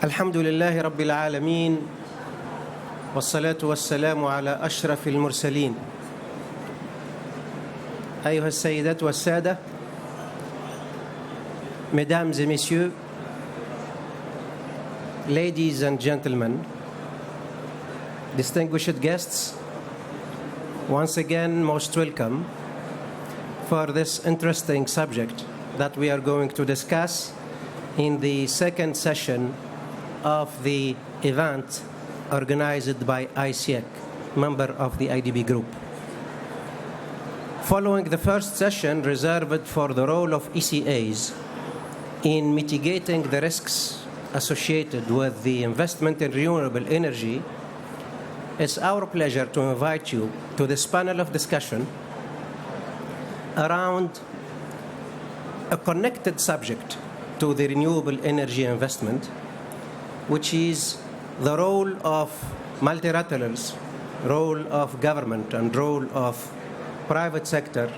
الحمد لله رب العالمين والصلاة والسلام على أشرف المرسلين. أيها السيدات والسادة, Mesdames et Messieurs, ladies and gentlemen, distinguished guests, once again most welcome for this interesting subject that we are going to discuss in the second session of the event organized by ICEC, member of the IDB group. Following the first session reserved for the role of ECAs in mitigating the risks associated with the investment in renewable energy, it's our pleasure to invite you to this panel of discussion around a connected subject to the renewable energy investment, which is the role of multilaterals, role of government, and role of private sector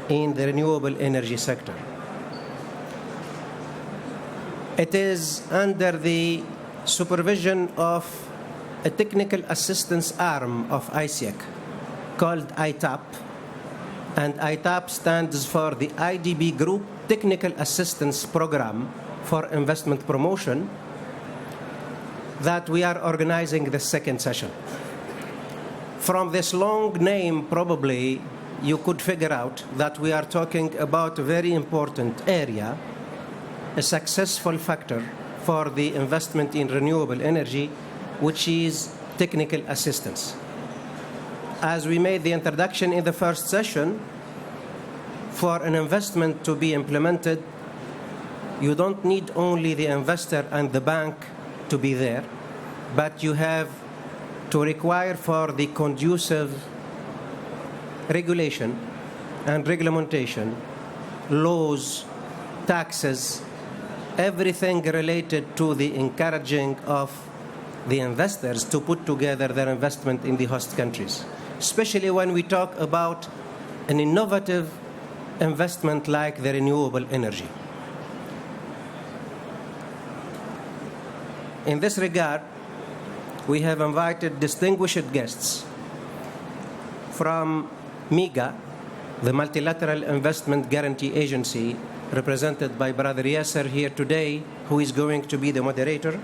in the renewable energy sector. It is under the supervision of a technical assistance arm of ICEC called ITAP, and ITAP stands for the IDB Group Technical Assistance Program for Investment Promotion, that we are organizing the second session. From this long name, probably you could figure out that we are talking about a very important area, a successful factor for the investment in renewable energy, which is technical assistance. As we made the introduction in the first session, for an investment to be implemented, you don't need only the investor and the bank to be there, but you have to require for the conducive regulation and reglementation, laws, taxes, everything related to the encouraging of the investors to put together their investment in the host countries, especially when we talk about an innovative investment like the renewable energy. In this regard, we have invited distinguished guests from MIGA, the Multilateral Investment Guarantee Agency, represented by Brother Yasser here today, who is going to be the moderator.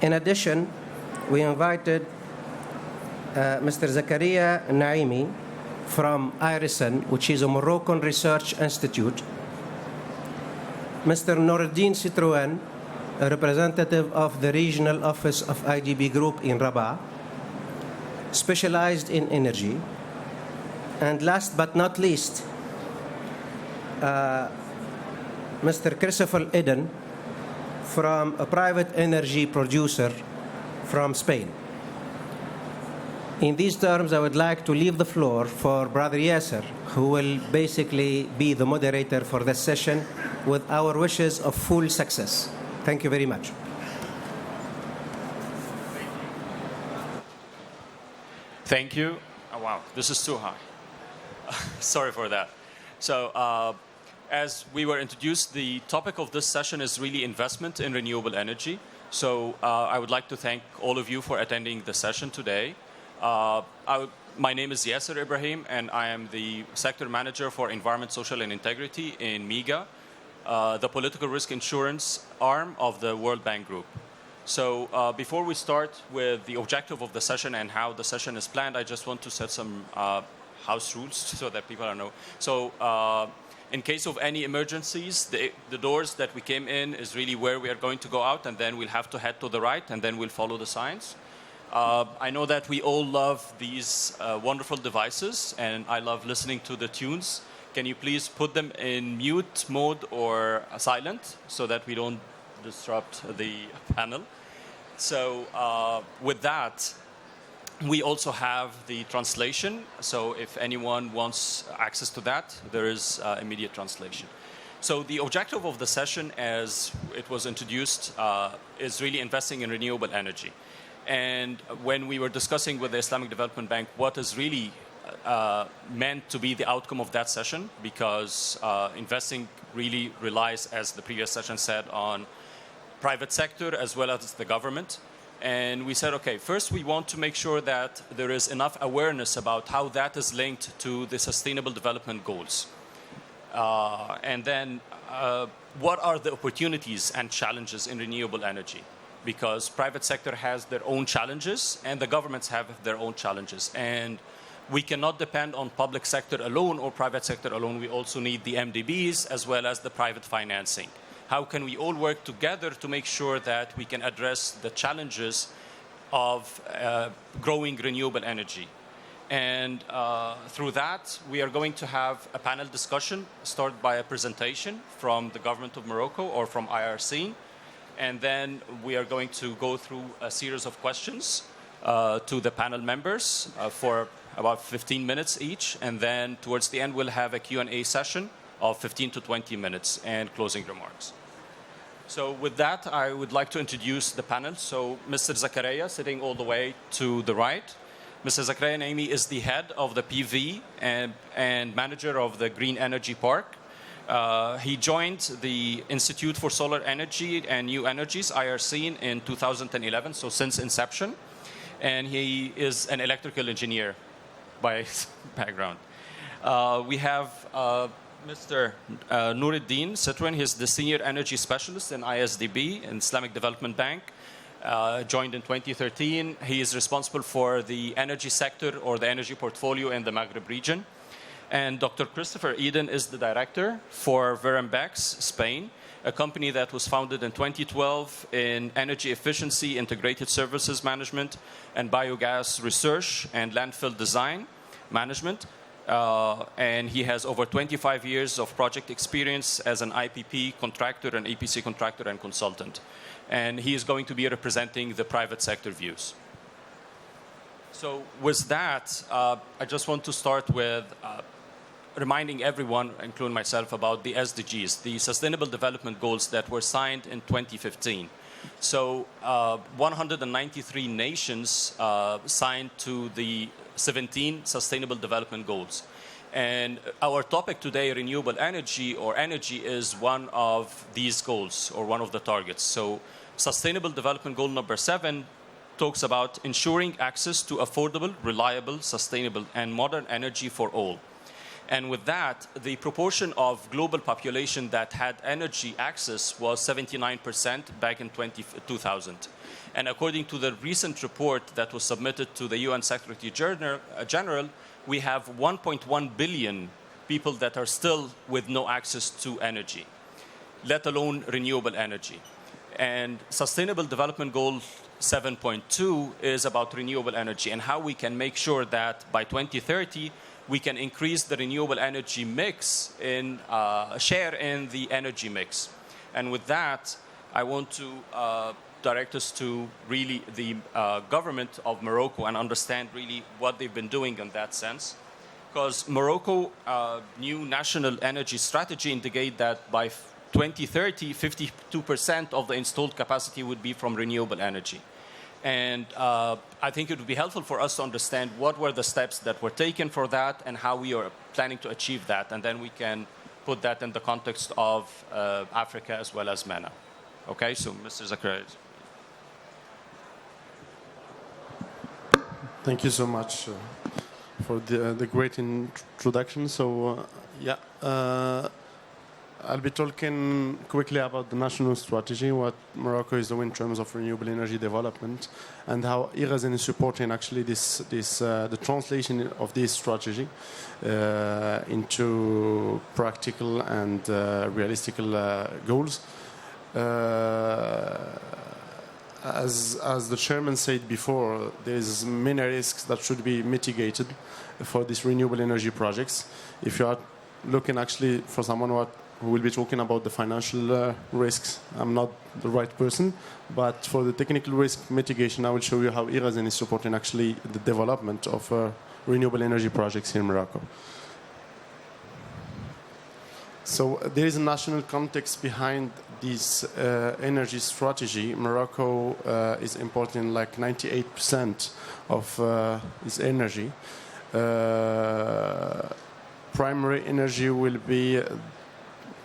In addition, we invited Mr. Zakaria Naimi from IRISAN, which is a Moroccan Research Institute, Mr. Noureddin Citroën, a representative of the regional office of IDB Group in Rabat, specialized in energy, and last but not least, Mr. Christopher Eden from a private energy producer from Spain. In these terms, I would like to leave the floor for Brother Yasser, who will basically be the moderator for this session, with our wishes of full success. Thank you very much. Thank you. Oh, wow, this is too high. Sorry for that. So, as we were introduced, the topic of this session is really investment in renewable energy. So, I would like to thank all of you for attending the session today. My name is Yasser Ibrahim, and I am the Sector Manager for Environment, Social, and Integrity in MIGA, the political risk insurance arm of the World Bank Group. So before we start with the objective of the session and how the session is planned, I just want to set some house rules so that people know. So in case of any emergencies, the doors that we came in is really where we are going to go out, and then we'll have to head to the right, and then we'll follow the signs. I know that we all love these wonderful devices, and I love listening to the tunes. Can you please put them in mute mode or silent so that we don't disrupt the panel? So with that, we also have the translation. So if anyone wants access to that, there is immediate translation. So the objective of the session, as it was introduced, is really investing in renewable energy. And when we were discussing with the Islamic Development Bank what is really meant to be the outcome of that session, because investing really relies, as the previous session said, on private sector as well as the government. And we said, okay, first we want to make sure that there is enough awareness about how that is linked to the Sustainable Development Goals. And then what are the opportunities and challenges in renewable energy? Because private sector has their own challenges and the governments have their own challenges. And we cannot depend on public sector alone or private sector alone. We also need the MDBs as well as the private financing. How can we all work together to make sure that we can address the challenges of growing renewable energy? And through that, we are going to have a panel discussion started by a presentation from the government of Morocco or from IRC. And then we are going to go through a series of questions to the panel members for about 15 minutes each. And then towards the end, we'll have a Q&A session of 15 to 20 minutes and closing remarks. So with that, I would like to introduce the panel. So Mr. Zakaria, sitting all the way to the right. Mr. Zakaria Naimi is the head of the PV and manager of the Green Energy Park. He joined the Institute for Solar Energy and New Energies, IRC, in 2011, so since inception. And he is an electrical engineer by background. We have Mr. Nuruddin Sitwin. He's the Senior Energy Specialist in ISDB, in Islamic Development Bank. Joined in 2013. He is responsible for the energy sector or the energy portfolio in the Maghreb region. And Dr. Christopher Eden is the director for Verembex, Spain, a company that was founded in 2012 in energy efficiency, integrated services management, and biogas research and landfill design management. And he has over 25 years of project experience as an IPP contractor, an EPC contractor, and consultant. And he is going to be representing the private sector views. So with that, I just want to start with reminding everyone, including myself, about the SDGs, the Sustainable Development Goals that were signed in 2015. So 193 nations signed to the 17 Sustainable Development Goals. And our topic today, renewable energy or energy, is one of these goals or one of the targets. So Sustainable Development Goal number 7 talks about ensuring access to affordable, reliable, sustainable, and modern energy for all. And with that, the proportion of global population that had energy access was 79% back in 2000. And according to the recent report that was submitted to the UN Secretary General, we have 1.1 billion people that are still with no access to energy, let alone renewable energy. And Sustainable Development Goal 7.2 is about renewable energy and how we can make sure that by 2030, we can increase the renewable energy mix in share in the energy mix. And with that, I want to direct us to really the government of Morocco and understand really what they've been doing in that sense. Because Morocco new national energy strategy indicate that by 2030, 52% of the installed capacity would be from renewable energy. And I think it would be helpful for us to understand what were the steps that were taken for that and how we are planning to achieve that. And then we can put that in the context of Africa as well as MENA. Okay, so Mr. Zakaria. Thank you so much for the great introduction. So, I'll be talking quickly about the national strategy, what Morocco is doing in terms of renewable energy development, and how Irazen is supporting actually the translation of this strategy into practical and realistic goals. As the chairman said before, there's many risks that should be mitigated for these renewable energy projects. If you are looking actually for someone who will be talking about the financial risks, I'm not the right person, but for the technical risk mitigation, I will show you how Irazen is supporting actually the development of renewable energy projects here in Morocco. So there is a national context behind this energy strategy. Morocco is importing like 98% of its energy. Primary energy will be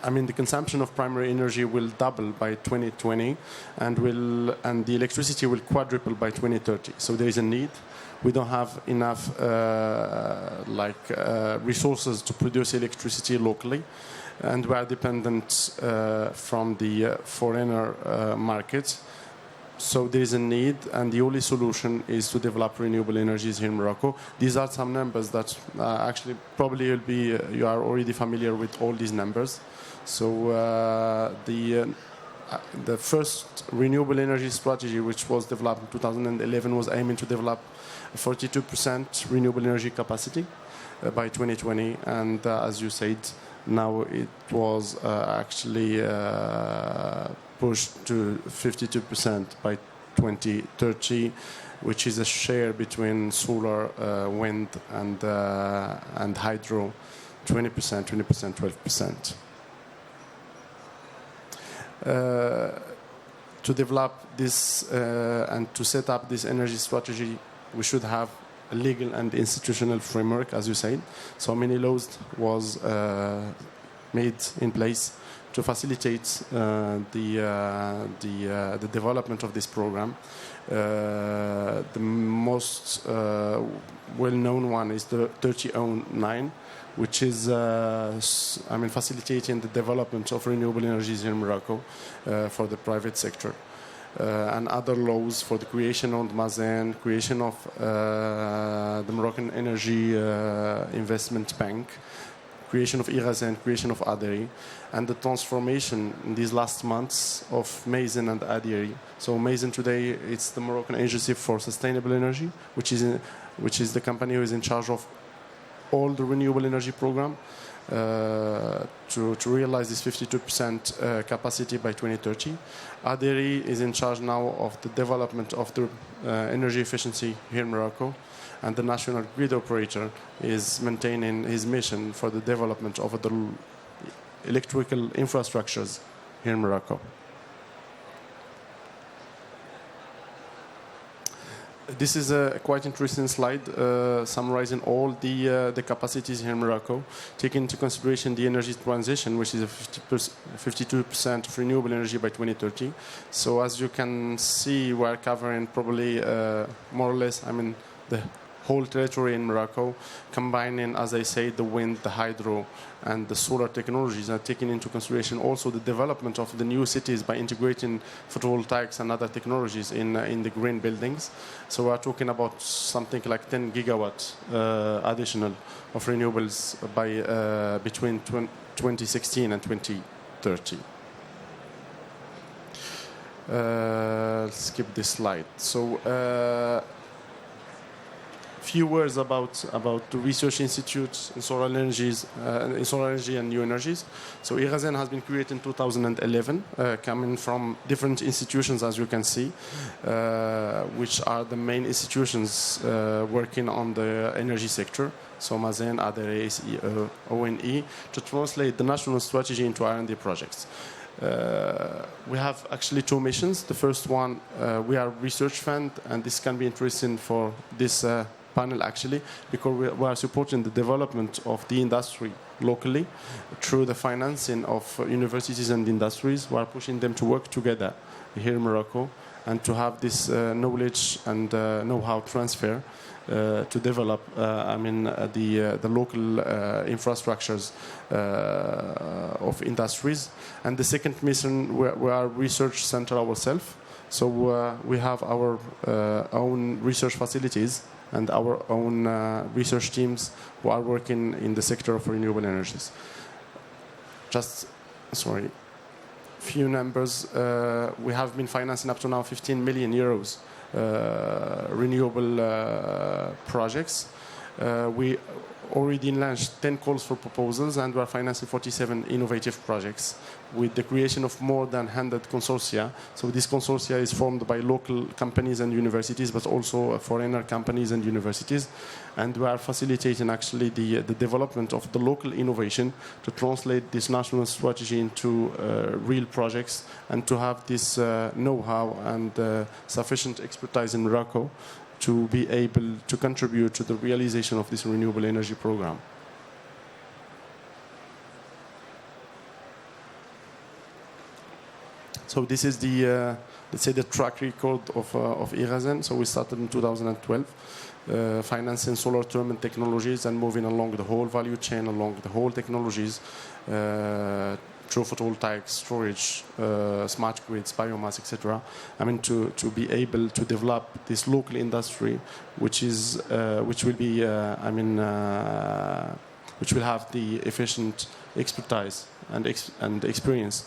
I mean, the consumption of primary energy will double by 2020, and the electricity will quadruple by 2030. So there is a need. We don't have enough resources to produce electricity locally, and we are dependent from the foreigner markets. So there is a need, and the only solution is to develop renewable energies here in Morocco. These are some numbers that actually probably you are already familiar with all these numbers. So the first renewable energy strategy, which was developed in 2011, was aiming to develop 42% renewable energy capacity by 2020, and as you said, now it was actually pushed to 52% by 2030, which is a share between solar, wind, and hydro, 20%, 12%. To develop this and to set up this energy strategy, we should have a legal and institutional framework, as you said. So many laws was made in place to facilitate the development of this program. The most well-known one is the 3009, which is facilitating the development of renewable energies in Morocco for the private sector. And other laws for the creation of Mazen, creation of the Moroccan Energy Investment Bank, creation of Irazen, creation of Aderi, and the transformation in these last months of Mazen and Aderi. So Mazen today, it's the Moroccan Agency for Sustainable Energy, which is the company who is in charge of all the renewable energy program to realize this 52% capacity by 2030. Aderi is in charge now of the development of the energy efficiency here in Morocco, and the national grid operator is maintaining his mission for the development of the electrical infrastructures here in Morocco. This is a quite interesting slide summarizing all the capacities here in Morocco, taking into consideration the energy transition, which is a 52% of renewable energy by 2030. So as you can see, we are covering probably more or less, the whole territory in Morocco, combining, as I say, the wind, the hydro, and the solar technologies, and taking into consideration also the development of the new cities by integrating photovoltaics and other technologies in the green buildings. So we are talking about something like 10 gigawatts additional of renewables by between 2016 and 2030. Skip this slide. So. Few words about the research institutes in solar energy and new energies. So Irazen has been created in 2011, coming from different institutions, as you can see, which are the main institutions working on the energy sector. So Mazen, Aderi, ONE, to translate the national strategy into R&D projects. We have actually two missions. The first one, we are a research fund, and this can be interesting for this panel actually, because we are supporting the development of the industry locally through the financing of universities and industries. We are pushing them to work together here in Morocco and to have this knowledge and know-how transfer to develop the local infrastructures of industries. And the second mission, we are a research center ourselves. So we have our own research facilities and our own research teams who are working in the sector of renewable energies. Few numbers. We have been financing up to now 15 million euros renewable projects. We already launched 10 calls for proposals, and we are financing 47 innovative projects with the creation of more than 100 consortia. So this consortia is formed by local companies and universities, but also foreigner companies and universities. And we are facilitating actually the development of the local innovation to translate this national strategy into real projects, and to have this know-how and sufficient expertise in Morocco to be able to contribute to the realization of this renewable energy program. So this is the, let's say, the track record of Irazen. So we started in 2012, financing solar thermal technologies and moving along the whole value chain, along the whole technologies, through photovoltaic, storage, smart grids, biomass, etc. I mean, to be able to develop this local industry, which will be, which will have the efficient expertise and experience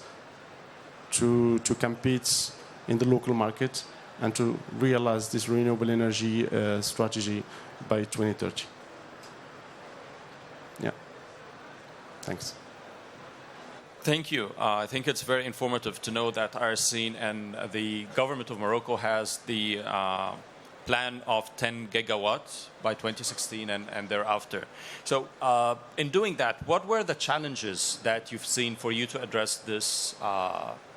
to compete in the local market and to realize this renewable energy strategy by 2030. Yeah. Thanks. Thank you. I think it's very informative to know that Arsene and the government of Morocco has the plan of 10 gigawatts by 2016 and thereafter. So in doing that, what were the challenges that you've seen for you to address this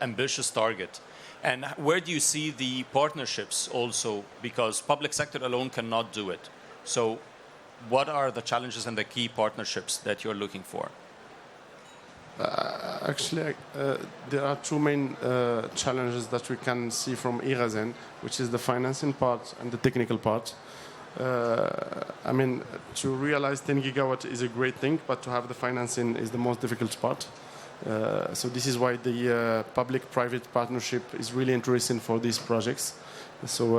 ambitious target? And where do you see the partnerships also? Because public sector alone cannot do it. So what are the challenges and the key partnerships that you're looking for? Actually, there are two main challenges that we can see from Irazen, which is the financing part and the technical part. I mean, to realize 10 gigawatt is a great thing, but to have the financing is the most difficult part. So this is why the public-private partnership is really interesting for these projects. So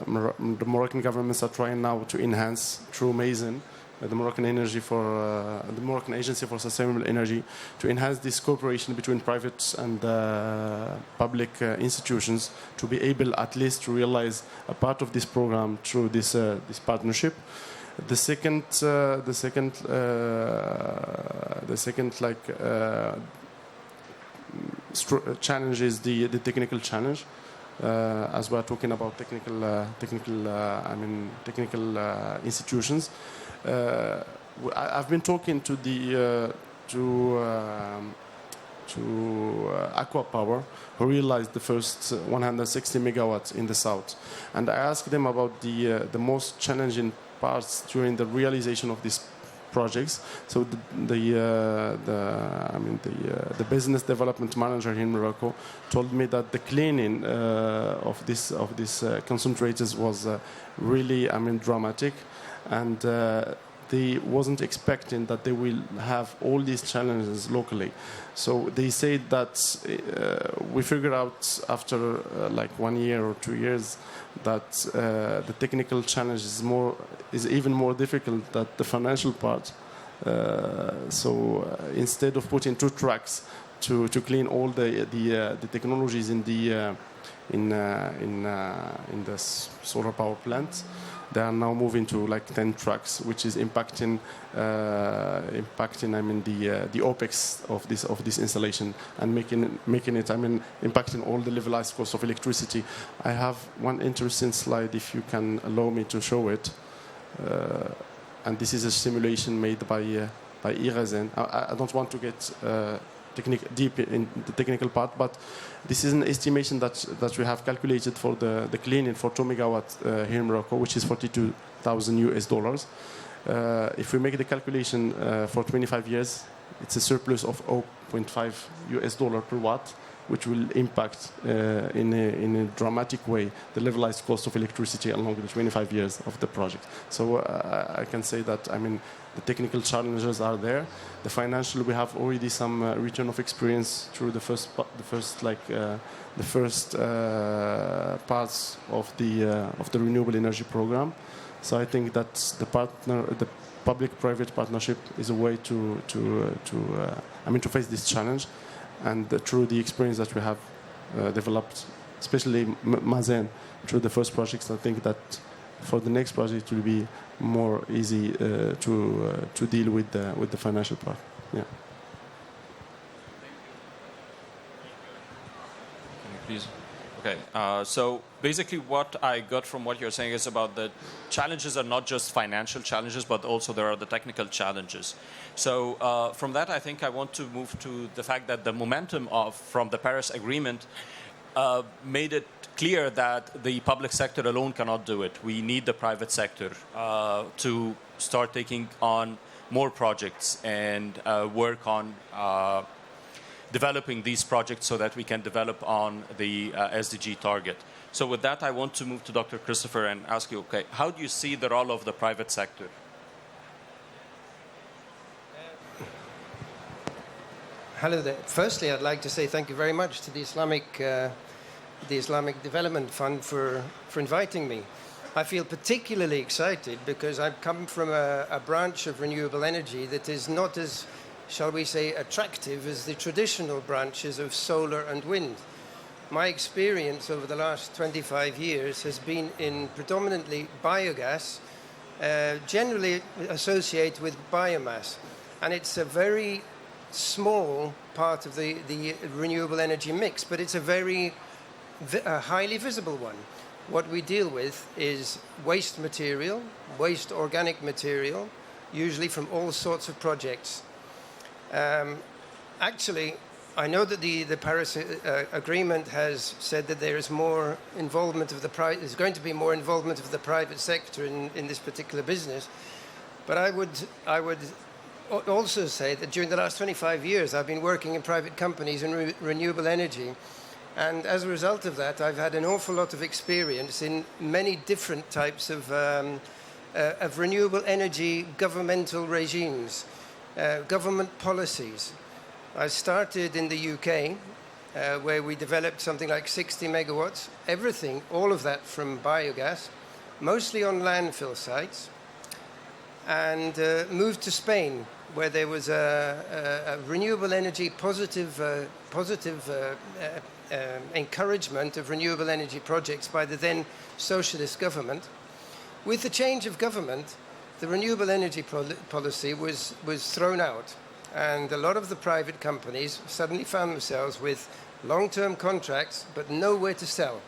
the Moroccan governments are trying now to enhance through Mazen, the Moroccan Energy for the Moroccan Agency for Sustainable Energy, to enhance this cooperation between private and public institutions to be able at least to realize a part of this program through this partnership. The second challenge is the technical challenge. As we are talking about technical institutions. I've been talking to Aqua Power, who realized the first 160 megawatts in the south, and I asked them about the most challenging parts during the realization of these projects. So the business development manager here in Morocco told me that the cleaning of these concentrators was really, dramatic, and they wasn't expecting that they will have all these challenges locally. So they said that we figured out after like 1 year or 2 years that the technical challenge is even more difficult than the financial part. So instead of putting 2 tracks to clean all the technologies in the solar power plant, they are now moving to like 10 trucks, which is impacting the OPEX of this installation and making it impacting all the levelized cost of electricity. I have one interesting slide, if you can allow me to show it. And this is a simulation made by Irazen. I don't want to get deep in the technical part, but this is an estimation that we have calculated for the cleaning for 2 megawatts here in Morocco, which is $42,000. If we make the calculation for 25 years, it's a surplus of $0.5 per watt, which will impact in a dramatic way the levelized cost of electricity along the 25 years of the project. So I can say that the technical challenges are there. The financial, we have already some return of experience through the first parts of the renewable energy program. So I think that the public-private partnership is a way to face this challenge. And through the experience that we have developed, especially Mazen, through the first projects, I think that for the next project it will be more easy to deal with the financial part. Yeah. Can you please? Okay. So basically, what I got from what you're saying is about the challenges are not just financial challenges, but also there are the technical challenges. So from that, I think I want to move to the fact that the momentum from the Paris Agreement made it clear that the public sector alone cannot do it. We need the private sector to start taking on more projects and work on developing these projects so that we can develop on the SDG target. So with that, I want to move to Dr. Christopher and ask you, okay, how do you see the role of the private sector? Hello there. Firstly, I'd like to say thank you very much to the Islamic Development Fund for inviting me. I feel particularly excited because I've come from a branch of renewable energy that is not as, shall we say, attractive as the traditional branches of solar and wind. My experience over the last 25 years has been in predominantly biogas, generally associated with biomass. And it's a very small part of the renewable energy mix, but it's a highly visible one. What we deal with is waste material, waste organic material, usually from all sorts of projects. Actually, I know that the Paris Agreement has said that there is more involvement of there's going to be more involvement of the private sector in this particular business. But I would also say that during the last 25 years, I've been working in private companies in renewable energy. And as a result of that, I've had an awful lot of experience in many different types of renewable energy governmental regimes, government policies. I started in the UK, where we developed something like 60 megawatts, everything, all of that from biogas, mostly on landfill sites, and moved to Spain, where there was a renewable energy positive encouragement of renewable energy projects by the then socialist government. With the change of government, the renewable energy policy was thrown out, and a lot of the private companies suddenly found themselves with long-term contracts but nowhere to sell.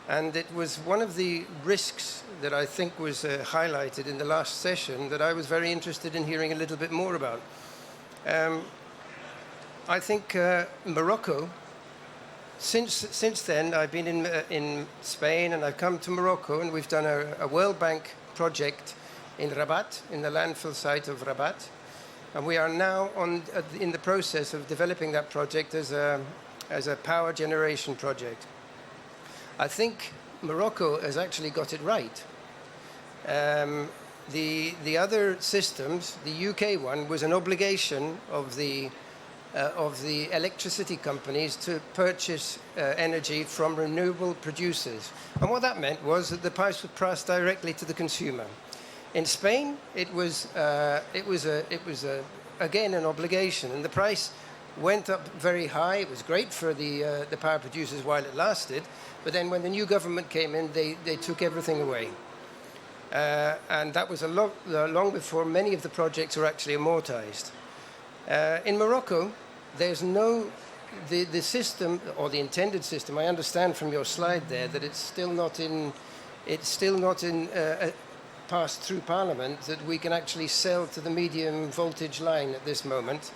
And it was one of the risks that I think was highlighted in the last session that I was very interested in hearing a little bit more about. I think Morocco, since then I've been in Spain, and I've come to Morocco, and we've done a World Bank project in Rabat, in the landfill site of Rabat. And we are now in the process of developing that project as a power generation project. I think Morocco has actually got it right. The other systems, the UK one, was an obligation of the electricity companies to purchase energy from renewable producers. And what that meant was that the price was passed directly to the consumer. In Spain, it was again an obligation, and the price went up very high. It was great for the power producers while it lasted, but then when the new government came in, they took everything away. And that was long before many of the projects were actually amortized. In Morocco, there's the system, or the intended system. I understand from your slide there that it's still not passed through Parliament, that we can actually sell to the medium voltage line at this moment,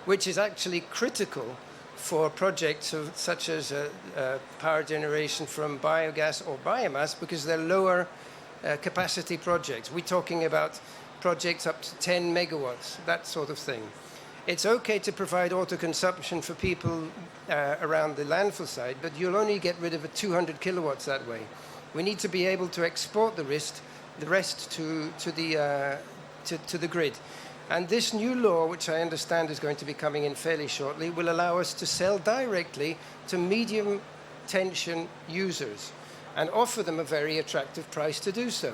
which is actually critical for projects such as power generation from biogas or biomass, because they're lower capacity projects. We're talking about projects up to 10 megawatts, that sort of thing. It's okay to provide autoconsumption for people around the landfill site, but you'll only get rid of 200 kilowatts that way. We need to be able to export the rest to the grid. And this new law, which I understand is going to be coming in fairly shortly, will allow us to sell directly to medium tension users and offer them a very attractive price to do so.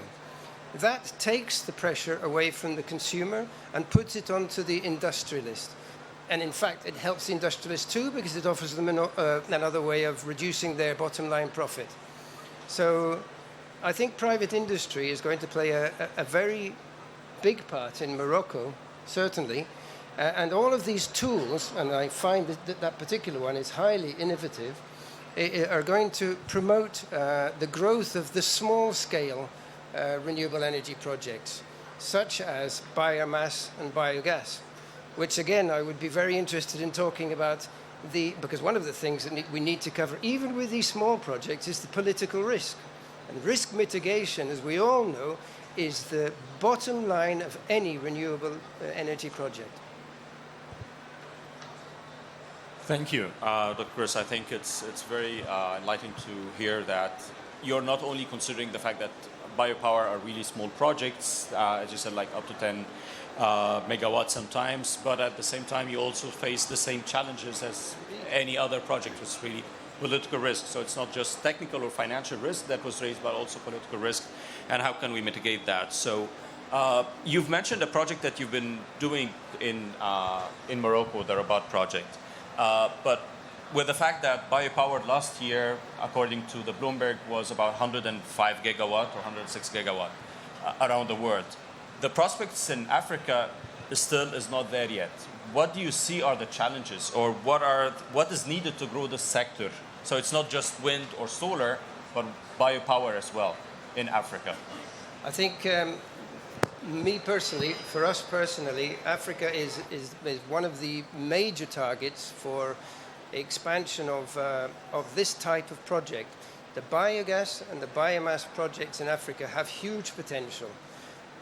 That takes the pressure away from the consumer and puts it onto the industrialist. And in fact, it helps the industrialist too, because it offers them another way of reducing their bottom line profit. So I think private industry is going to play a very big part in Morocco, certainly. And all of these tools, and I find that particular one is highly innovative, are going to promote the growth of the small-scale renewable energy projects, such as biomass and biogas, which, again, I would be very interested in talking about, because one of the things that we need to cover, even with these small projects, is the political risk. And risk mitigation, as we all know, is the bottom line of any renewable energy project. Thank you, Dr. Chris. I think it's very enlightening to hear that you're not only considering the fact that biopower are really small projects, as you said, like up to 10 megawatts sometimes, but at the same time you also face the same challenges as any other project, which is really political risk. So it's not just technical or financial risk that was raised, but also political risk, and how can we mitigate that? So you've mentioned a project that you've been doing in Morocco, the Rabat project. But with the fact that biopower last year, according to the Bloomberg, was about 105 gigawatt or 106 gigawatt around the world. The prospects in Africa still is not there yet. What do you see are the challenges, or what is needed to grow this sector? So it's not just wind or solar, but biopower as well in Africa. I think me personally, for us personally, Africa is one of the major targets for expansion of this type of project. The biogas and the biomass projects in Africa have huge potential.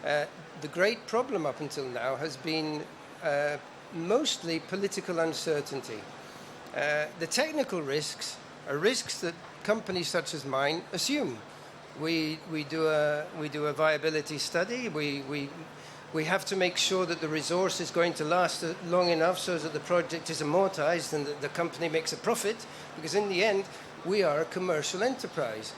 The great problem up until now has been mostly political uncertainty. The technical risks are risks that companies such as mine assume. We do a viability study. We have to make sure that the resource is going to last long enough so that the project is amortized and that the company makes a profit, because in the end, we are a commercial enterprise.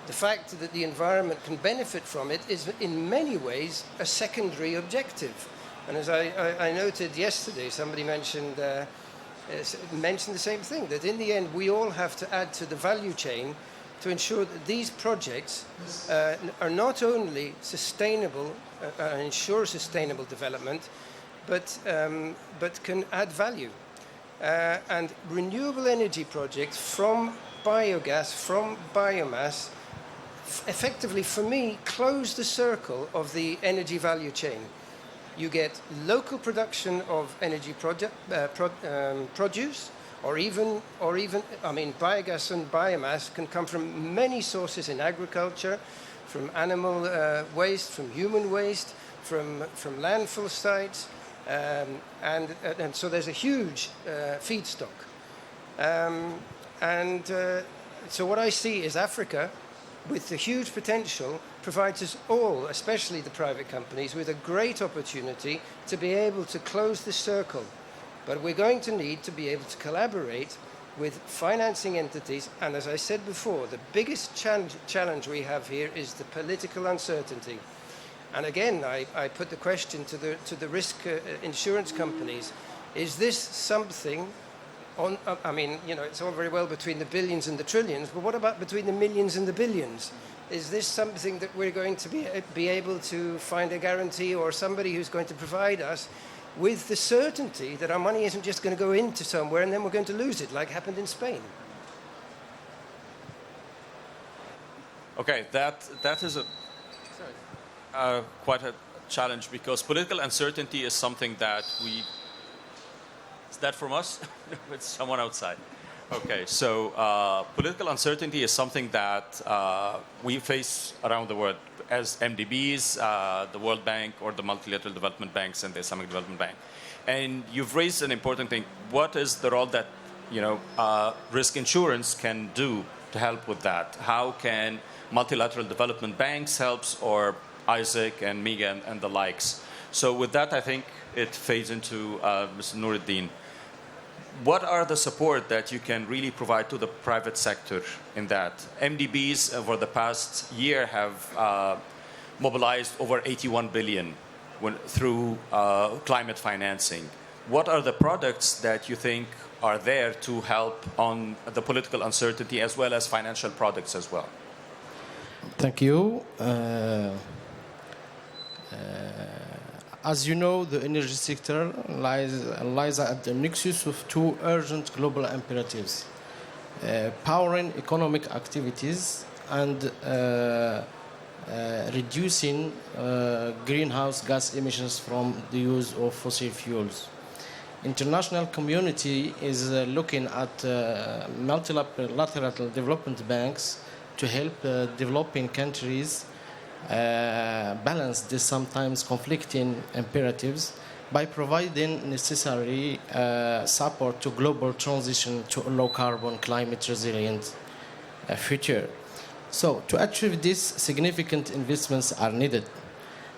The fact that the environment can benefit from it is in many ways a secondary objective. And as I noted yesterday, somebody mentioned the same thing, that in the end, we all have to add to the value chain to ensure that these projects are not only sustainable, ensure sustainable development, but can add value. And renewable energy projects from biogas, from biomass, effectively, for me, close the circle of the energy value chain. You get local production of energy produce, or even, I mean, biogas and biomass can come from many sources in agriculture, from animal waste, from human waste, from landfill sites, and so there's a huge feedstock. So what I see is Africa, with the huge potential, provides us all, especially the private companies, with a great opportunity to be able to close the circle. But we're going to need to be able to collaborate with financing entities. And as I said before, the biggest challenge we have here is the political uncertainty. And again, I put the question to the risk insurance companies. Is this something on, I mean, you know, it's all very well between the billions and the trillions, but what about between the millions and the billions? Is this something that we're going to be able to find a guarantee, or somebody who's going to provide us with the certainty that our money isn't just going to go into somewhere and then we're going to lose it, like happened in Spain? Okay, that is quite a challenge, because political uncertainty is something that we... Is that from us? It's someone outside. Okay, so political uncertainty is something that we face around the world as MDBs, the World Bank, or the multilateral development banks and the Islamic Development Bank. And you've raised an important thing. What is the role that, you know, risk insurance can do to help with that? How can multilateral development banks help, or Isaac and Megan and the likes? So with that, I think it fades into Mr. Nuruddin. What are the support that you can really provide to the private sector in that? MDBs over the past year have mobilized over 81 billion through climate financing. What are the products that you think are there to help on the political uncertainty, as well as financial products as well? Thank you. As you know, the energy sector lies at the nexus of two urgent global imperatives: powering economic activities and reducing greenhouse gas emissions from the use of fossil fuels. International community is looking at multilateral development banks to help developing countries balance these sometimes conflicting imperatives by providing necessary support to global transition to a low-carbon, climate-resilient future. So, to achieve this, significant investments are needed.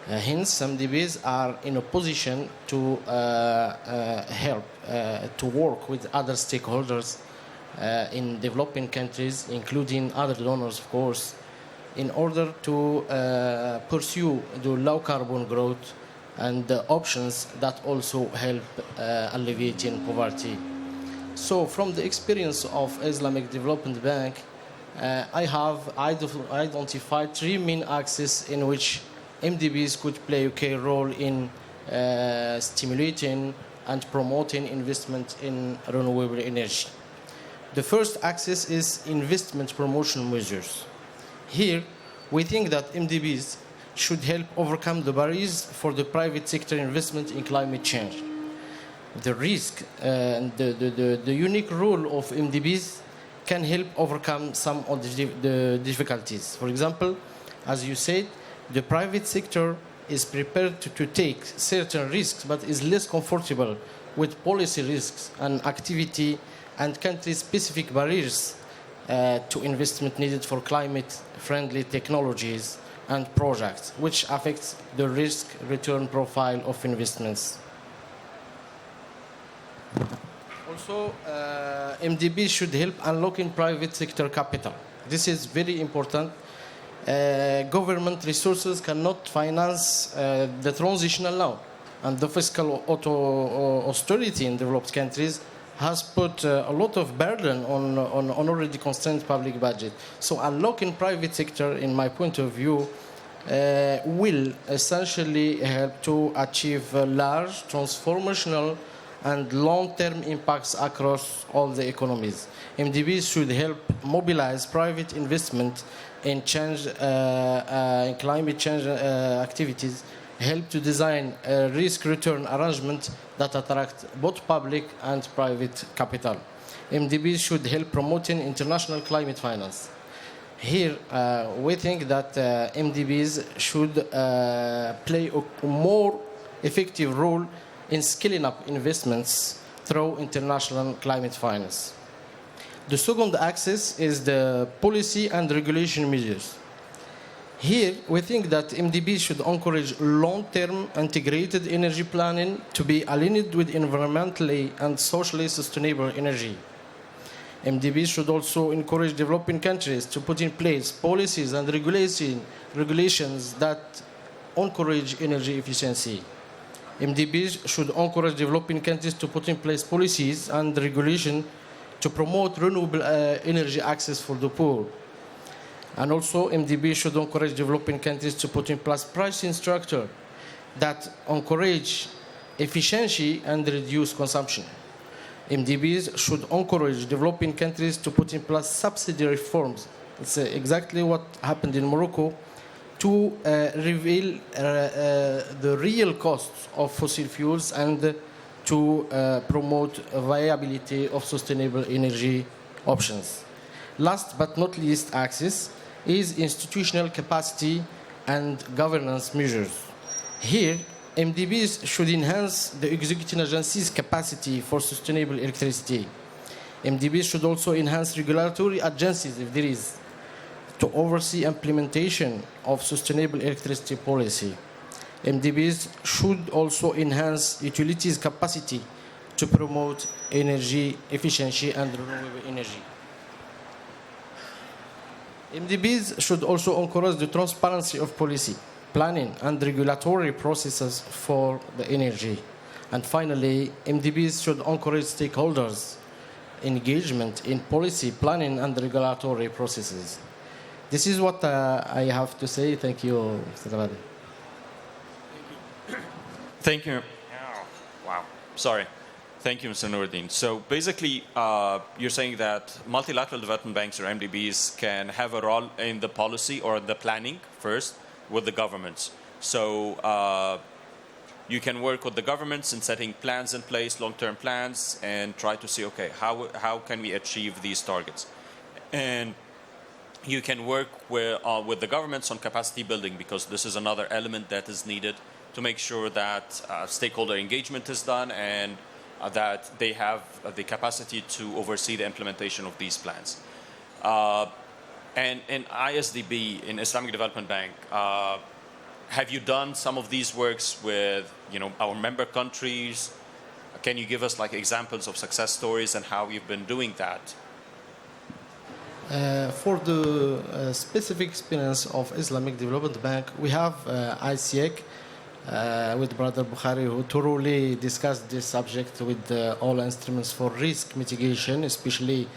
Hence, MDBs are in a position to help to work with other stakeholders in developing countries, including other donors, of course, in order to pursue the low-carbon growth and the options that also help alleviating poverty. So, from the experience of Islamic Development Bank, I have identified three main axes in which MDBs could play a key role in stimulating and promoting investment in renewable energy. The first axis is investment promotion measures. Here, we think that MDBs should help overcome the barriers for the private sector investment in climate change. The risk and the unique role of MDBs can help overcome some of the difficulties. For example, as you said, the private sector is prepared to take certain risks, but is less comfortable with policy risks and activity and country-specific barriers to investment needed for climate-friendly technologies and projects, which affects the risk-return profile of investments. Also, MDB should help unlocking private sector capital. This is very important. Government resources cannot finance the transitional now, and the fiscal austerity in developed countries has put a lot of burden on already constrained public budget. So unlocking private sector, in my point of view, will essentially help to achieve large transformational and long-term impacts across all the economies. MDBs should help mobilize private investment in change, in climate change activities, help to design a risk-return arrangement that attract both public and private capital. MDBs should help promoting international climate finance. Here, we think that MDBs should play a more effective role in scaling up investments through international climate finance. The second axis is the policy and regulation measures. Here, we think that MDB should encourage long-term integrated energy planning to be aligned with environmentally and socially sustainable energy. MDB should also encourage developing countries to put in place policies and regulations that encourage energy efficiency. MDBs should encourage developing countries to put in place policies and regulation to promote renewable energy access for the poor. And also, MDB should encourage developing countries to put in place pricing structure that encourage efficiency and reduce consumption. MDBs should encourage developing countries to put in place subsidy reforms. It's exactly what happened in Morocco, to reveal the real costs of fossil fuels and to promote viability of sustainable energy options. Last but not least axis is institutional capacity and governance measures. Here, MDBs should enhance the executing agency's capacity for sustainable electricity. MDBs should also enhance regulatory agencies, if there is, to oversee implementation of sustainable electricity policy. MDBs should also enhance utilities' capacity to promote energy efficiency and renewable energy. MDBs should also encourage the transparency of policy, planning, and regulatory processes for the energy. And finally, MDBs should encourage stakeholders' engagement in policy, planning, and regulatory processes. This is what I have to say. Thank you, Mr. Tabadi. Thank you. Oh, wow. Sorry. Thank you, Mr. Noureddin. So basically, you're saying that multilateral development banks or MDBs can have a role in the policy or the planning first with the governments. So you can work with the governments in setting plans in place, long-term plans, and try to see, okay, how can we achieve these targets? And you can work with the governments on capacity building, because this is another element that is needed to make sure that stakeholder engagement is done and that they have the capacity to oversee the implementation of these plans. And in ISDB, in Islamic Development Bank, have you done some of these works with our member countries? Can you give us like examples of success stories and how you've been doing that? For the specific experience of Islamic Development Bank, we have ICEC with Brother Bukhari, who thoroughly discussed this subject with all instruments for risk mitigation, especially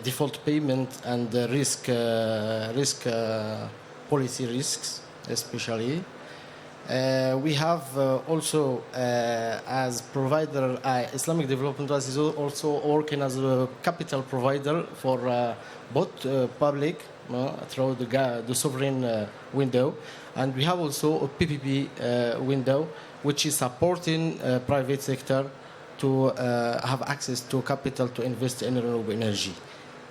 default payment and risk policy risks, especially. We have also, as provider, Islamic Development Bank is also working as a capital provider for both public through the sovereign window, and we have also a PPP window, which is supporting private sector to have access to capital to invest in renewable energy.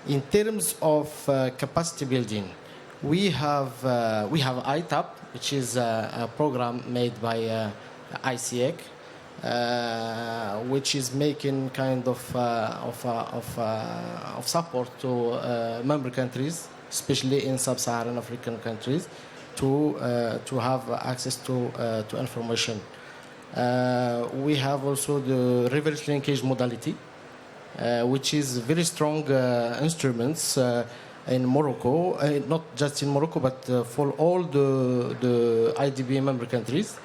In terms of capacity building, we have ITAP, which is a program made by ICEC, which is making kind of support to member countries, especially in sub-Saharan African countries, to have access to information. We have also the reverse linkage modality, which is very strong instruments in Morocco, not just in Morocco, but for all the IDB member countries.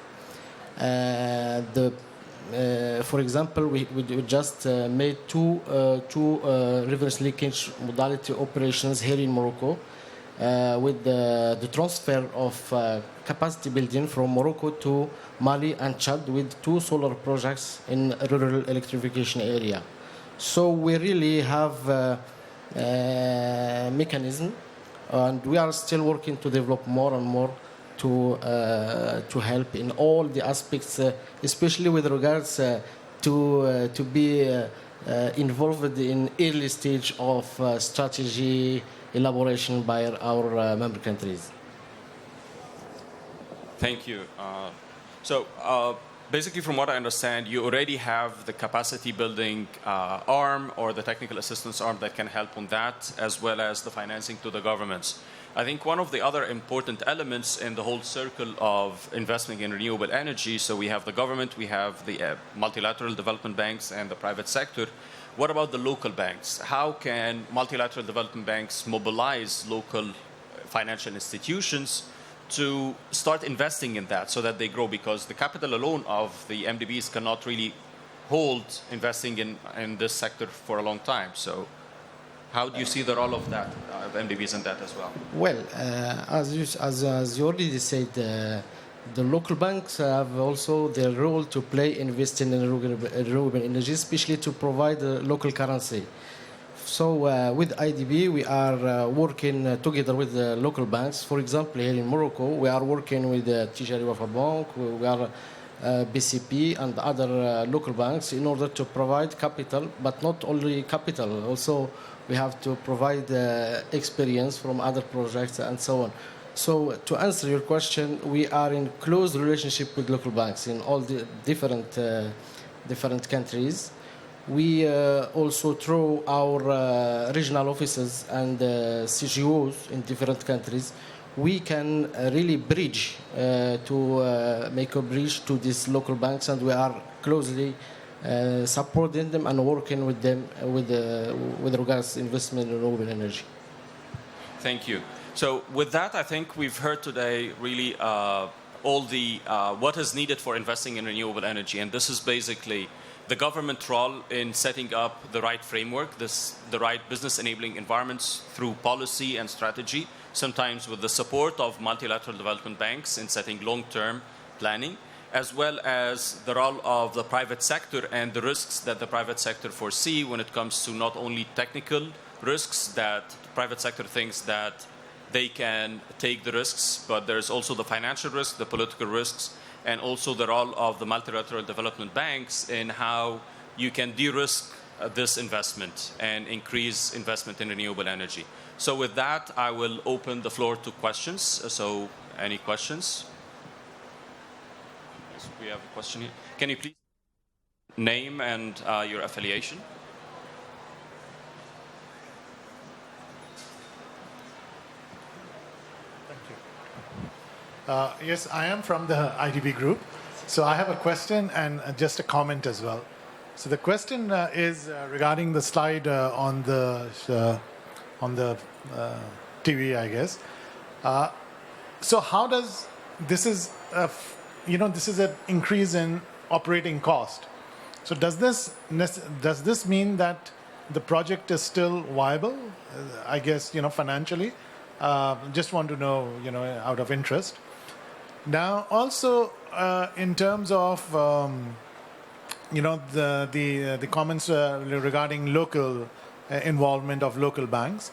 For example, we just made two reverse linkage modality operations here in Morocco with the transfer of capacity building from Morocco to Mali and Chad with 2 solar projects in rural electrification area. So we really have mechanism, and we are still working to develop more and more to help in all the aspects, especially with regards to be involved in early stage of strategy elaboration by our member countries. Thank you. Basically, from what I understand, you already have the capacity building arm or the technical assistance arm that can help on that, as well as the financing to the governments. I think one of the other important elements in the whole circle of investing in renewable energy, so we have the government, we have the multilateral development banks and the private sector. What about the local banks? How can multilateral development banks mobilize local financial institutions to start investing in that so that they grow? Because the capital alone of the MDBs cannot really hold investing in this sector for a long time. So how do you see the role of that, of MDBs in that as well? Well, as you already said, the local banks have also their role to play investing in renewable energy, especially to provide local currency. So with IDB, we are working together with the local banks. For example, here in Morocco, we are working with Tijari Wafa Bank, we are BCP and other local banks in order to provide capital, but not only capital. Also, we have to provide experience from other projects and so on. So to answer your question, we are in close relationship with local banks in all the different countries. We also, through our regional offices and CGOs in different countries, we can really bridge to make a bridge to these local banks, and we are closely supporting them and working with them with regards to investment in renewable energy. Thank you. So with that, I think we've heard today really all the what is needed for investing in renewable energy, and this is basically the government role in setting up the right framework, the right business enabling environments through policy and strategy, sometimes with the support of multilateral development banks in setting long-term planning, as well as the role of the private sector and the risks that the private sector foresee when it comes to not only technical risks that the private sector thinks that they can take the risks, but there's also the financial risk, the political risks, and also the role of the multilateral development banks in how you can de-risk this investment and increase investment in renewable energy. So with that, I will open the floor to questions. So any questions? Yes, we have a question here. Can you please name and your affiliation? Yes, I am from the IDB group. So I have a question and just a comment as well. So the question is regarding the slide on the TV, I guess. So how does this is this is an increase in operating cost. So does this mean that the project is still viable? I guess financially. Just want to know out of interest. Now, also in terms of the comments regarding local involvement of local banks,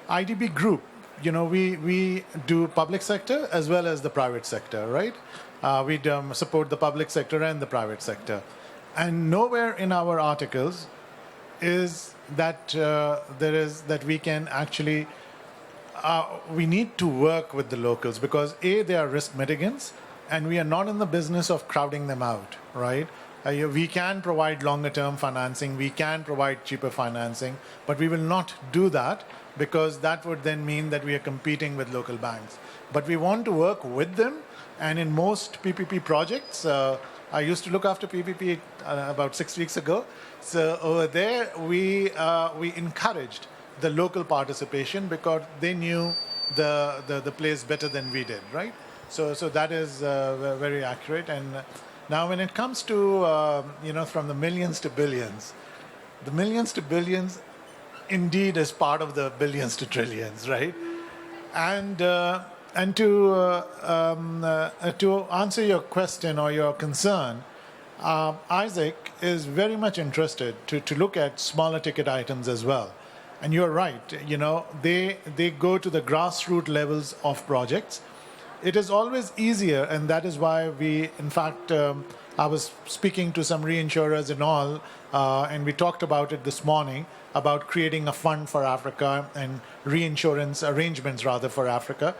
IDB Group, we do public sector as well as the private sector, right? We support the public sector and the private sector, and nowhere in our articles is that that we can actually. We need to work with the locals because they are risk mitigants, and we are not in the business of crowding them out, right? We can provide longer-term financing, we can provide cheaper financing, but we will not do that because that would then mean that we are competing with local banks. But we want to work with them, and in most PPP projects, I used to look after PPP about 6 weeks ago. So over there, we encouraged the local participation because they knew the place better than we did, right? So that is very accurate. And now when it comes to from the millions to billions, the millions to billions indeed is part of the billions to trillions, right? And to answer your question or your concern, Isaac is very much interested to look at smaller ticket items as well. And you're right, they go to the grassroots levels of projects. It is always easier, and that is why we, in fact, I was speaking to some reinsurers and all, and we talked about it this morning, about creating a fund for Africa and reinsurance arrangements, rather, for Africa.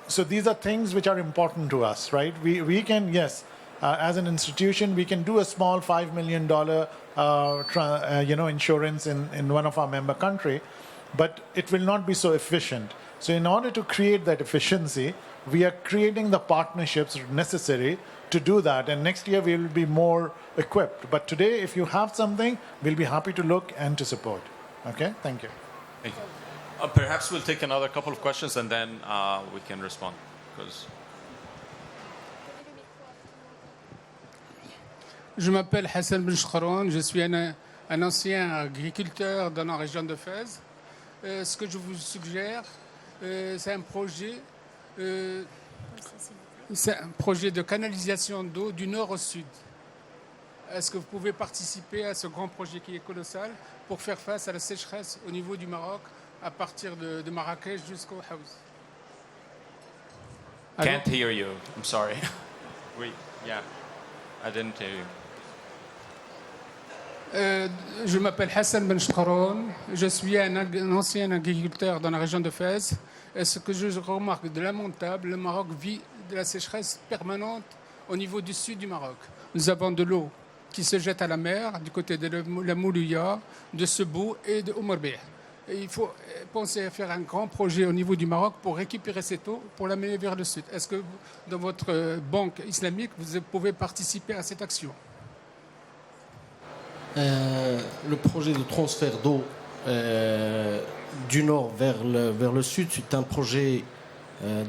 So these are things which are important to us, right? We can, yes, as an institution, we can do a small $5 million insurance in one of our member country, but it will not be so efficient. So in order to create that efficiency, we are creating the partnerships necessary to do that. And next year we will be more equipped. But today, if you have something, we'll be happy to look and to support. Okay, thank you. Thank you. Perhaps we'll take another couple of questions and then we can respond. Because Je m'appelle Hassan Ben Chkharoun, je suis un ancien agriculteur dans la région de Fès. Ce que je vous suggère, c'est un projet de canalisation d'eau du nord au sud. Est-ce que vous pouvez participer à ce grand projet qui est colossal pour faire face à la sécheresse au niveau du Maroc, à partir de Marrakech jusqu'au Haouz? Can't hear you. I'm sorry. Yeah, I didn't hear you. Je m'appelle Hassan Ben Chkharoun, je suis un ancien agriculteur dans la région de Fès. Et ce que je remarque de lamentable, le Maroc vit de la sécheresse permanente au niveau du sud du Maroc. Nous avons de l'eau qui se jette à la mer du côté de la Moulouya, de Sebou et de Oumerbeh. Et il faut penser à faire un grand projet au niveau du Maroc pour récupérer cette eau, pour l'amener vers le sud. Est-ce que dans votre banque islamique, vous pouvez participer à cette action? Le projet de transfert d'eau du nord vers le sud, c'est un projet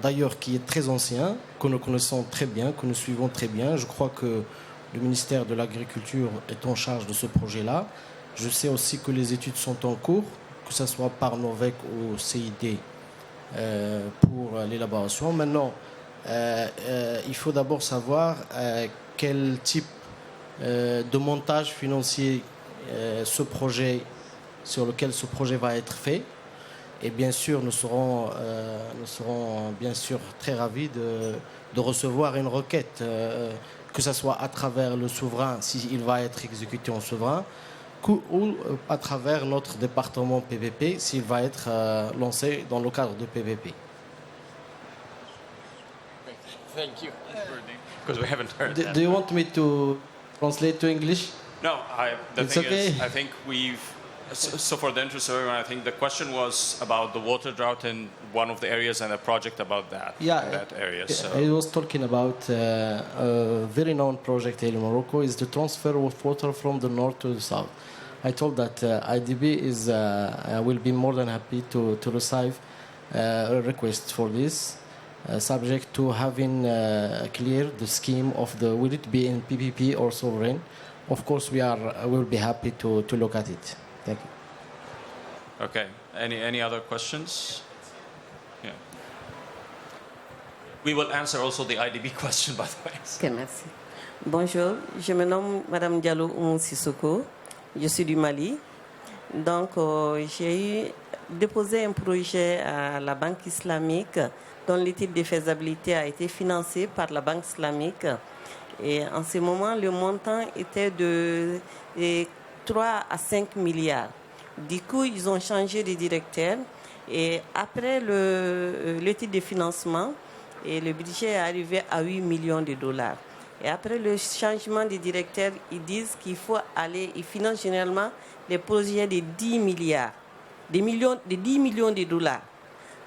d'ailleurs qui est très ancien, que nous connaissons très bien, que nous suivons très bien. Je crois que le ministère de l'Agriculture est en charge de ce projet-là. Je sais aussi que les études sont en cours, que ce soit par Novec ou CID pour l'élaboration. Maintenant, il faut d'abord savoir quel type de montage financier sur lequel ce projet va être fait. Et bien sûr, nous serons bien sûr très ravis de recevoir une requête, que ce soit à travers le souverain, s'il va être exécuté en souverain, ou à travers notre département PVP, s'il va être lancé dans le cadre de PVP. Thank you. because we haven't heard that. Do you want me to translate to English? No, the It's thing okay. is, I think so for the interest of everyone, I think the question was about the water drought in one of the areas and a project about that, in that area. So. I was talking about a very known project here in Morocco is the transfer of water from the north to the south. I told that IDB will be more than happy to receive a request for this, subject to having clear the scheme of will it be in PPP or sovereign. Of course, will be happy to look at it. Thank you. Okay. Any other questions? Yeah. We will answer also the IDB question, by the way. Ok, merci. Bonjour, je me nomme Madame Diallo Oumou Sissoko. Je suis du Mali. Donc, j'ai déposé un projet à la Banque islamique dont l'étude de faisabilité a été financée par la Banque islamique. Et en ce moment, le montant était de 3 à 5 milliards. Du coup, ils ont changé de directeur. Et après l'étude de financement, et le budget est arrivé à 8 millions de dollars. Et après le changement de directeur, ils disent qu'il faut ils financent généralement des projets de 10 milliards, de 10 millions de dollars.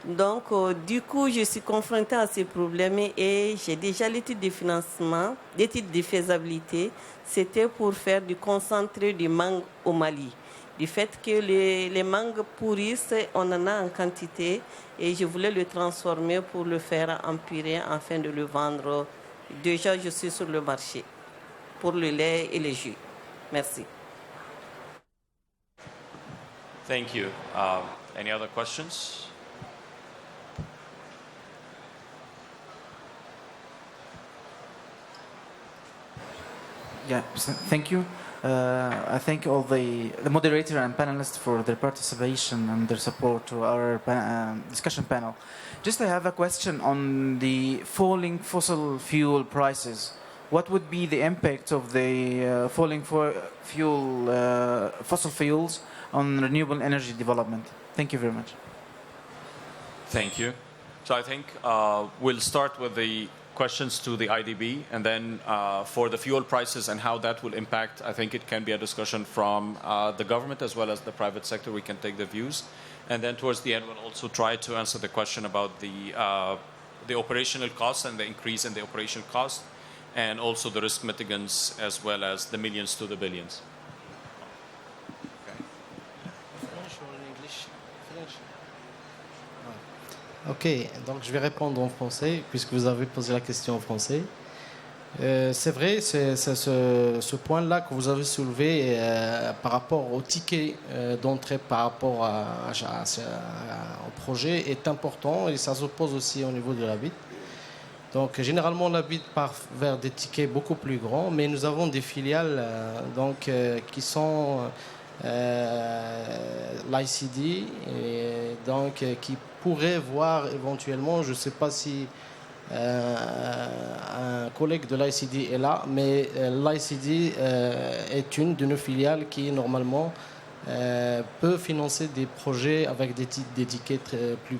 Donc, du coup, je suis confrontée à ces problèmes et j'ai déjà l'étude de financement, l'étude de faisabilité. C'était pour faire du concentré de mangue au Mali. Du fait que les mangues pourrissent, on en a en quantité et je voulais le transformer pour le faire en purée afin de le vendre. Déjà, je suis sur le marché pour le lait et le jus. Merci. Thank you. Any other questions? Yeah, thank you. I thank all the moderator and panelists for their participation and their support to our discussion panel. Just I have a question on the falling fossil fuel prices. What would be the impact of the falling fossil fuels on renewable energy development? Thank you very much. Thank you. So I think we'll start with the questions to the IDB, and then for the fuel prices and how that will impact, I think it can be a discussion from the government as well as the private sector. We can take the views. And then towards the end, we'll also try to answer the question about the operational costs and the increase in the operational cost, and also the risk mitigants as well as the millions to the billions. Ok, donc je vais répondre en français, puisque vous avez posé la question en français. C'est vrai, c'est ce point-là que vous avez soulevé par rapport au ticket d'entrée par rapport au projet est important et ça se pose aussi au niveau de la BID. Donc généralement la BID part vers des tickets beaucoup plus grands, mais nous avons des filiales qui sont l'ICD et donc qui pourrait voir éventuellement, je ne sais pas si un collègue de l'ICD est là, mais l'ICD est une de nos filiales qui normalement peut financer des projets avec des tickets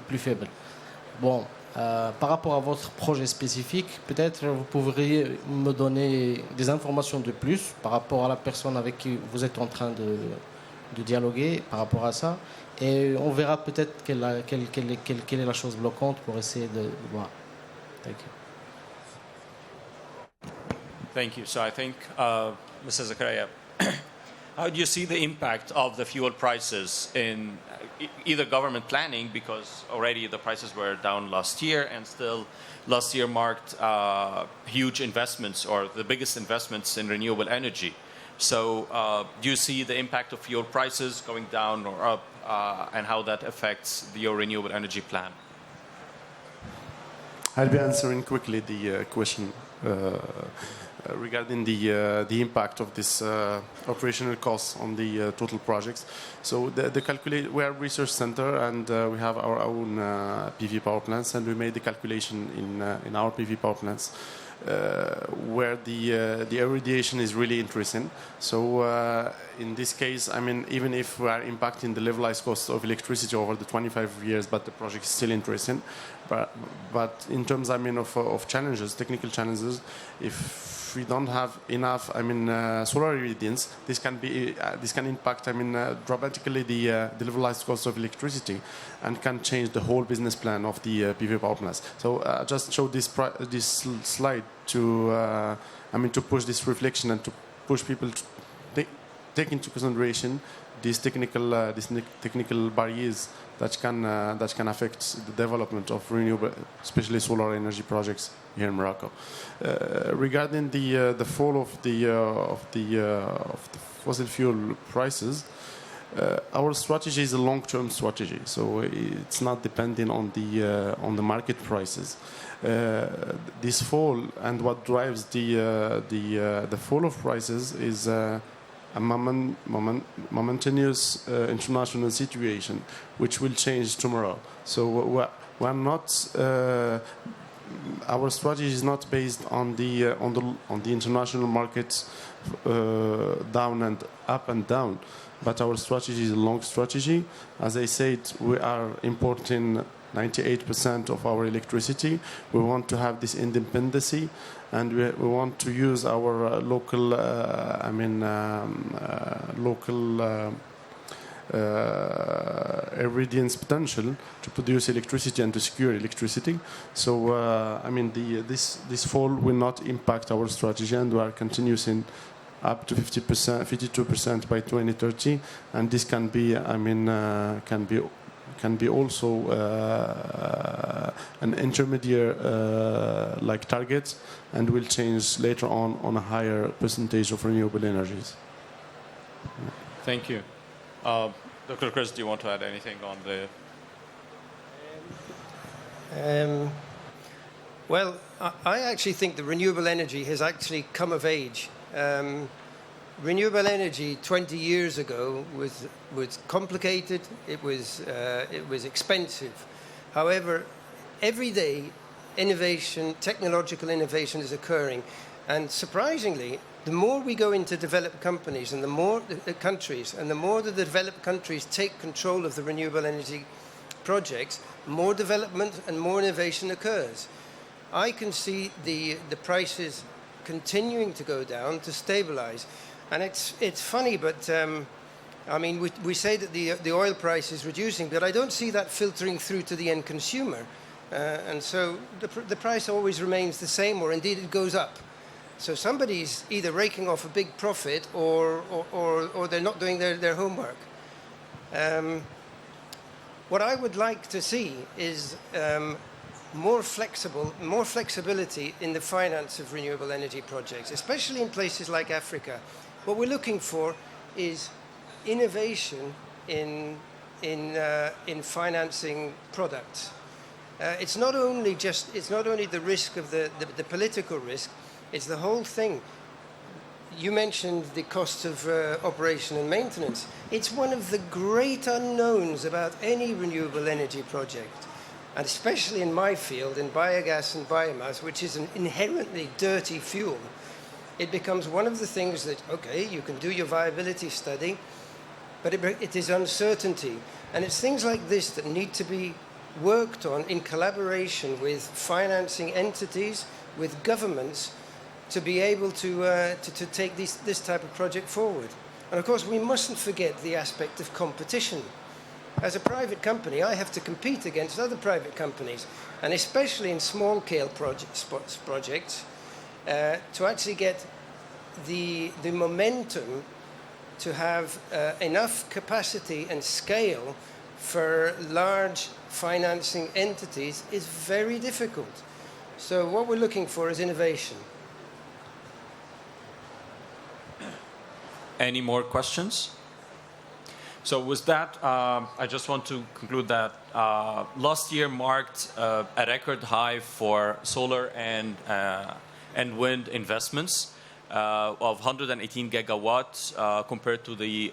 plus faibles. Bon, par rapport à votre projet spécifique, peut-être vous pourriez me donner des informations de plus par rapport à la personne avec qui vous êtes en train de dialoguer par rapport à ça. Et on verra peut-être quelle est la chose bloquante pour essayer de voir. Thank you. Thank you. So I think, Mr. Zakaria, how do you see the impact of the fuel prices in either government planning, because already the prices were down last year, and still last year marked huge investments or the biggest investments in renewable energy. So do you see the impact of fuel prices going down or up, and how that affects your renewable energy plan? I'll be answering quickly the question regarding the impact of this operational costs on the total projects. So we are a research center and we have our own PV power plants, and we made the calculation in our PV power plants where the irradiation is really interesting. So in this case, I mean, even if we are impacting the levelized cost of electricity over the 25 years, but the project is still interesting. But in terms, I mean, of challenges, technical challenges, if we don't have enough, I mean, solar irradiance, this can impact, I mean, dramatically the levelized cost of electricity, and can change the whole business plan of the PV power plants. So I just showed this slide to, I mean, to push this reflection and to push people to take into consideration these technical barriers that can affect the development of renewable, especially solar energy projects here in Morocco. Regarding the fall of the fossil fuel prices, our strategy is a long-term strategy, so it's not depending on the market prices. This fall, and what drives the fall of prices is a momentaneous international situation, which will change tomorrow. So we're not. Our strategy is not based on the international markets down and up and down, but our strategy is a long strategy. As I said, we are importing 98% of our electricity. We want to have this independency, and we want to use our local, irradiance potential to produce electricity and to secure electricity. So, I mean, this fall will not impact our strategy, and we are continuing up to 50%, 52% by 2030, and this can be, I mean, can be also an intermediate like target, and will change later on a higher percentage of renewable energies. Thank you. Dr. Chris, do you want to add anything on the... Well, I actually think the renewable energy has actually come of age. Renewable energy 20 years ago was complicated. It was expensive. However, every day, innovation, technological innovation is occurring, and surprisingly, the more we go into developed companies and the more the countries, and the more the developed countries take control of the renewable energy projects, more development and more innovation occurs. I can see the prices continuing to go down, to stabilize. And it's funny, but I mean, we say that the oil price is reducing, but I don't see that filtering through to the end consumer. And so the price always remains the same, or indeed it goes up. So somebody's either raking off a big profit, or they're not doing their homework. What I would like to see is more flexibility in the finance of renewable energy projects, especially in places like Africa. What we're looking for is innovation in financing products. It's not only the risk of the political risk, it's the whole thing. You mentioned the cost of operation and maintenance. It's one of the great unknowns about any renewable energy project, and especially in my field, in biogas and biomass, which is an inherently dirty fuel. It becomes one of the things that, okay, you can do your viability study, but it is uncertainty. And it's things like this that need to be worked on in collaboration with financing entities, with governments, to be able to take this type of project forward. And of course, we mustn't forget the aspect of competition. As a private company, I have to compete against other private companies, and especially in small-scale projects, to actually get the momentum to have enough capacity and scale for large financing entities is very difficult. So what we're looking for is innovation. Any more questions? So with that, I just want to conclude that last year marked a record high for solar and wind investments. of 118 gigawatts compared to the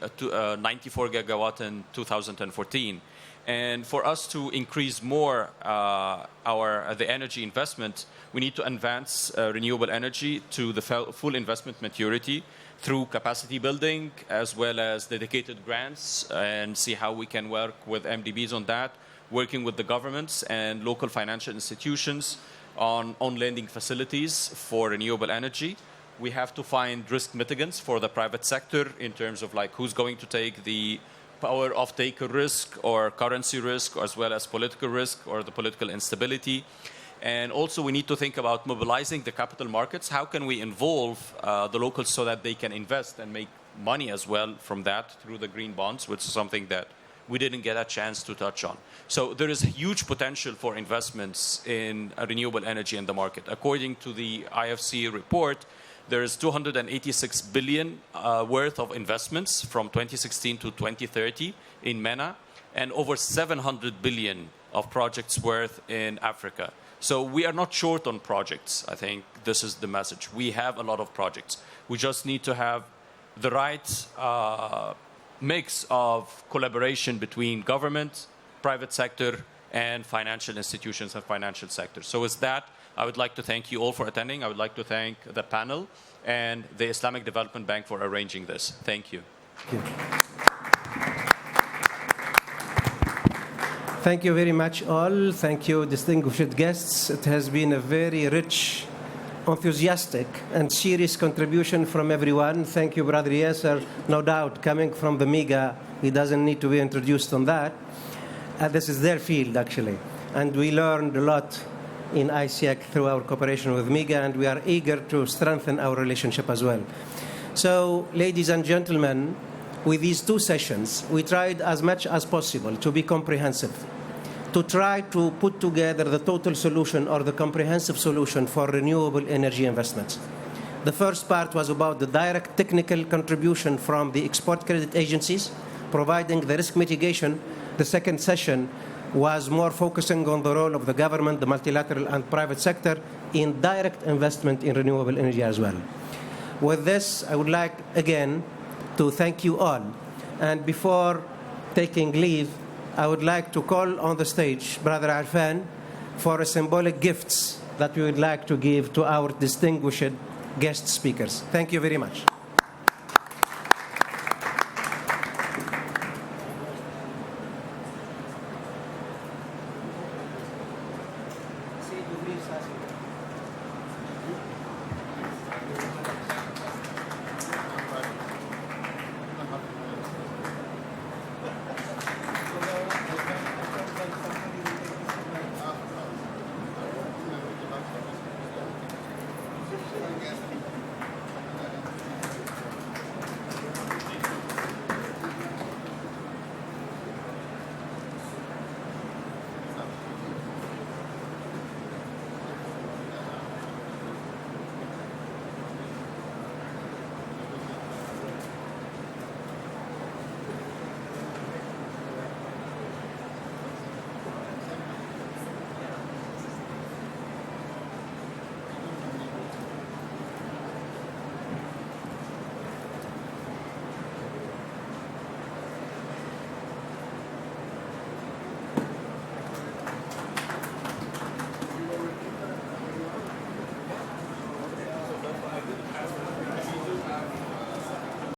94 gigawatt in 2014. And for us to increase more the energy investment, we need to advance renewable energy to the full investment maturity through capacity building as well as dedicated grants, and see how we can work with MDBs on that, working with the governments and local financial institutions on lending facilities for renewable energy. We have to find risk mitigants for the private sector in terms of like who's going to take the power off-taker risk or currency risk, as well as political risk or the political instability. And also we need to think about mobilizing the capital markets. How can we involve the locals so that they can invest and make money as well from that through the green bonds, which is something that we didn't get a chance to touch on. So there is huge potential for investments in renewable energy in the market. According to the IFC report, there is 286 billion worth of investments from 2016 to 2030 in MENA, and over 700 billion of projects worth in Africa. So we are not short on projects. I think this is the message. We have a lot of projects. We just need to have the right mix of collaboration between government, private sector, and financial institutions and financial sector. So with that, I would like to thank you all for attending. I would like to thank the panel and the Islamic Development Bank for arranging this. Thank you. Thank you very much all. Thank you, distinguished guests. It has been a very rich, enthusiastic, and serious contribution from everyone. Thank you, Brother Yasser. No doubt, coming from the MEGA, he doesn't need to be introduced on that. This is their field, actually. And we learned a lot in ISEAC through our cooperation with MEGA, and we are eager to strengthen our relationship as well. So, ladies and gentlemen, with these two sessions, we tried as much as possible to be comprehensive, to try to put together the total solution or the comprehensive solution for renewable energy investments. The first part was about the direct technical contribution from the export credit agencies, providing the risk mitigation. The second session was more focusing on the role of the government, the multilateral and private sector in direct investment in renewable energy as well. With this, I would like again to thank you all. And before taking leave, I would like to call on the stage Brother Arfan for a symbolic gifts that we would like to give to our distinguished guest speakers. Thank you very much. Sim, do Rio,